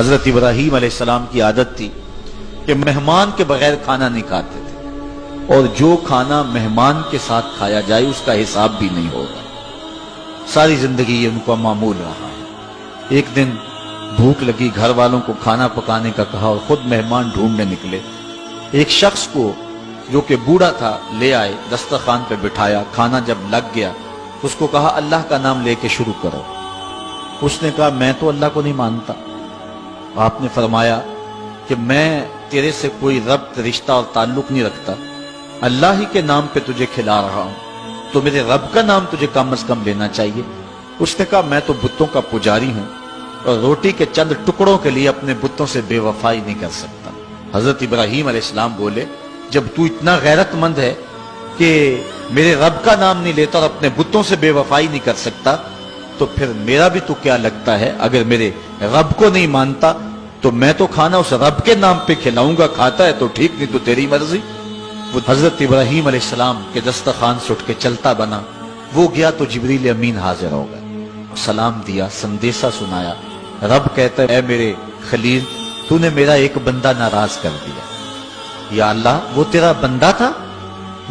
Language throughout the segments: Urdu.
حضرت ابراہیم علیہ السلام کی عادت تھی کہ مہمان کے بغیر کھانا نہیں کھاتے تھے، اور جو کھانا مہمان کے ساتھ کھایا جائے اس کا حساب بھی نہیں ہوگا۔ ساری زندگی یہ ان کو معمول رہا ہے۔ ایک دن بھوک لگی، گھر والوں کو کھانا پکانے کا کہا اور خود مہمان ڈھونڈنے نکلے۔ ایک شخص کو جو کہ بوڑھا تھا لے آئے، دسترخوان پہ بٹھایا، کھانا جب لگ گیا اس کو کہا اللہ کا نام لے کے شروع کرو۔ اس نے کہا میں تو اللہ کو نہیں مانتا۔ آپ نے فرمایا کہ میں تیرے سے کوئی ربط، رشتہ اور تعلق نہیں رکھتا، اللہ ہی کے نام پہ تجھے کھلا رہا ہوں، تو میرے رب کا نام تجھے کم از کم لینا چاہیے۔ اس نے کہا میں تو بتوں کا پجاری ہوں اور روٹی کے چند ٹکڑوں کے لیے اپنے بتوں سے بے وفائی نہیں کر سکتا۔ حضرت ابراہیم علیہ السلام بولے جب تو اتنا غیرت مند ہے کہ میرے رب کا نام نہیں لیتا اور اپنے بتوں سے بے وفائی نہیں کر سکتا، تو پھر میرا بھی تو کیا لگتا ہے، اگر میرے رب کو نہیں مانتا تو میں تو کھانا اس رب کے نام پہ کھلاؤں گا، کھاتا ہے تو ٹھیک نہیں تو تیری مرضی۔ وہ حضرت ابراہیم علیہ السلام کے دسترخوان سے اٹھ کے چلتا بنا، وہ گیا تو جبریل امین حاضر ہو گئے، سلام دیا، سندیسہ سنایا۔ رب کہتا ہے اے میرے خلیل، تو نے میرا ایک بندہ ناراض کر دیا۔ یا اللہ وہ تیرا بندہ تھا،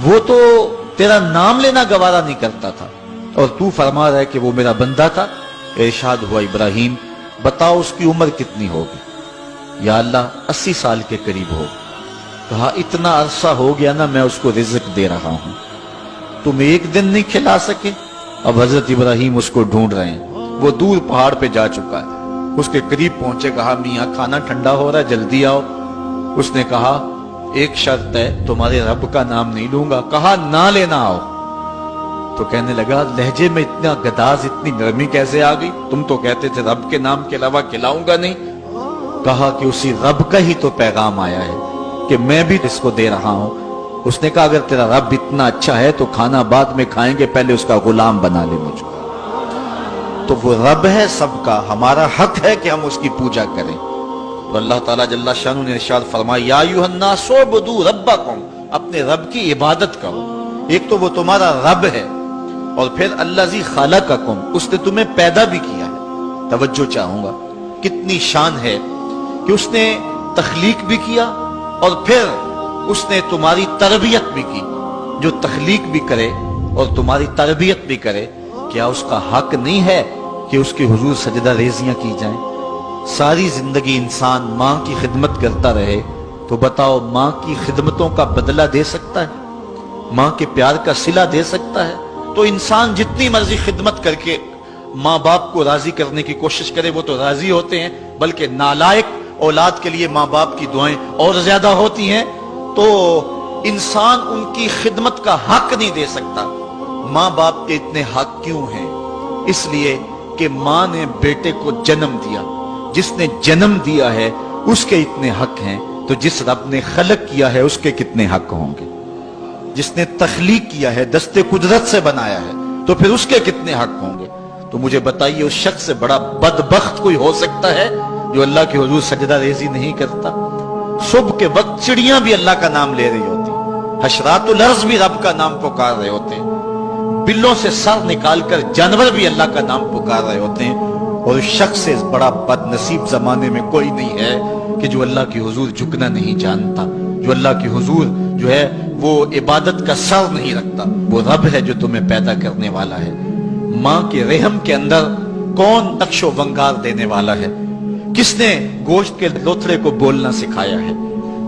وہ تو تیرا نام لینا گوارا نہیں کرتا تھا، اور تو فرما رہا ہے کہ وہ میرا بندہ تھا۔ ارشاد ہوا ابراہیم بتاؤ اس کی عمر کتنی ہوگی؟ یا اللہ 80 سال کے قریب ہوگی۔ کہا اتنا عرصہ ہو گیا نا میں اس کو رزق دے رہا ہوں، تم ایک دن نہیں کھلا سکے؟ اب حضرت ابراہیم اس کو ڈھونڈ رہے ہیں، وہ دور پہاڑ پہ جا چکا ہے۔ اس کے قریب پہنچے، کہا میاں کھانا ٹھنڈا ہو رہا ہے جلدی آؤ۔ اس نے کہا ایک شرط ہے، تمہارے رب کا نام نہیں لوں گا۔ کہا نہ لینا آؤ۔ تو کہنے لگا لہجے میں اتنا گداز، اتنی نرمی کیسے آ گئی؟ تم تو کہتے تھے رب کے نام کے علاوہ کھلاؤں گا نہیں۔ کہا کہ اسی رب کا ہی تو پیغام آیا ہے کہ میں بھی اس کو دے رہا ہوں۔ اس نے کہا اگر تیرا رب اتنا اچھا ہے تو کھانا بعد میں کھائیں گے، پہلے اس کا غلام بنا لے مجھ کو۔ تو وہ رب ہے سب کا، ہمارا حق ہے کہ ہم اس کی پوجا کریں۔ اور اللہ تعالیٰ جل شانہ نے ارشاد فرمایا یا ایھا الناس اعبدوا ربکم، اپنے رب کی عبادت کرو۔ ایک تو وہ تمہارا رب ہے، اور پھر الذی خلقکم، اس نے تمہیں پیدا بھی کیا ہے۔ توجہ چاہوں گا کتنی شان ہے کہ اس نے تخلیق بھی کیا اور پھر اس نے تمہاری تربیت بھی کی۔ جو تخلیق بھی کرے اور تمہاری تربیت بھی کرے، کیا اس کا حق نہیں ہے کہ اس کے حضور سجدہ ریزیاں کی جائیں؟ ساری زندگی انسان ماں کی خدمت کرتا رہے تو بتاؤ ماں کی خدمتوں کا بدلہ دے سکتا ہے؟ ماں کے پیار کا صلہ دے سکتا ہے؟ تو انسان جتنی مرضی خدمت کر کے ماں باپ کو راضی کرنے کی کوشش کرے وہ تو راضی ہوتے ہیں، بلکہ نالائق اولاد کے لیے ماں باپ کی دعائیں اور زیادہ ہوتی ہیں۔ تو انسان ان کی خدمت کا حق نہیں دے سکتا۔ ماں باپ کے اتنے حق کیوں ہیں؟ اس لیے کہ ماں نے بیٹے کو جنم دیا، جس نے جنم دیا ہے اس کے اتنے حق ہیں، تو جس رب نے خلق کیا ہے اس کے کتنے حق ہوں گے؟ جس نے تخلیق کیا ہے، دستے قدرت سے بنایا ہے، تو پھر اس کے کتنے حق ہوں گے؟ تو مجھے بتائیے اس شخص سے بڑا بدبخت کوئی ہو سکتا ہے جو اللہ کے حضور سجدہ ریزی نہیں کرتا؟ صبح کے وقت چڑیاں بھی اللہ کا نام لے رہی ہوتی، حشرات الارض بھی رب کا نام پکار رہے ہوتے ہیں، بلوں سے سر نکال کر جانور بھی اللہ کا نام پکار رہے ہوتے ہیں، اور اس شخص سے بڑا بد نصیب زمانے میں کوئی نہیں ہے کہ جو اللہ کی حضور جھکنا نہیں جانتا، جو اللہ کی حضور جو ہے وہ عبادت کا سر نہیں رکھتا۔ وہ رب ہے جو تمہیں پیدا کرنے والا ہے۔ ماں کے رحم کے اندر کون نقش و ونگار دینے والا ہے؟ کس نے گوشت کے لوتھڑے کو بولنا سکھایا ہے؟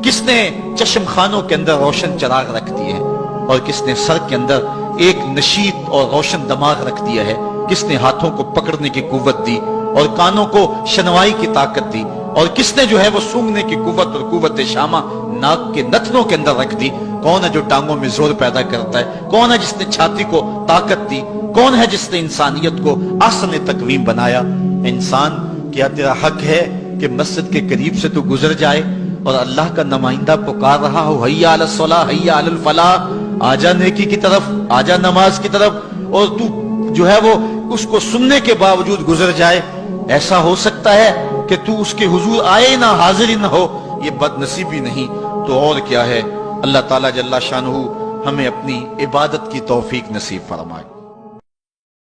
کس نے چشم خانوں کے اندر روشن چراغ رکھ دیے ہیں؟ اور کس نے سر کے اندر ایک نشیط اور روشن دماغ رکھ دیا ہے؟ کس نے ہاتھوں کو پکڑنے کی قوت دی اور کانوں کو شنوائی کی طاقت دی؟ اور کس نے جو ہے وہ سونگھنے کی قوت اور قوت شامہ ناک کے نتنوں کے اندر رکھ دی؟ کون ہے جو ٹانگوں میں زور پیدا کرتا ہے؟ کون ہے جس نے چھاتی کو طاقت دی؟ کون ہے جس نے انسانیت کو احسن تقویم بنایا؟ انسان کیا تیرا حق ہے کہ مسجد کے قریب سے تو گزر جائے اور اللہ کا نمائندہ پکار رہا ہو حی علی الصلاۃ حی علی الفلاح، آجا نیکی کی طرف، آجا نماز کی طرف، اور تو جو ہے وہ اس کو سننے کے باوجود گزر جائے؟ ایسا ہو سکتا ہے کہ تو اس کے حضور آئے نہ، حاضر ہی نہ ہو؟ یہ بد نصیبی نہیں تو اور کیا ہے؟ اللہ تعالیٰ جل شانہ ہمیں اپنی عبادت کی توفیق نصیب فرمائے۔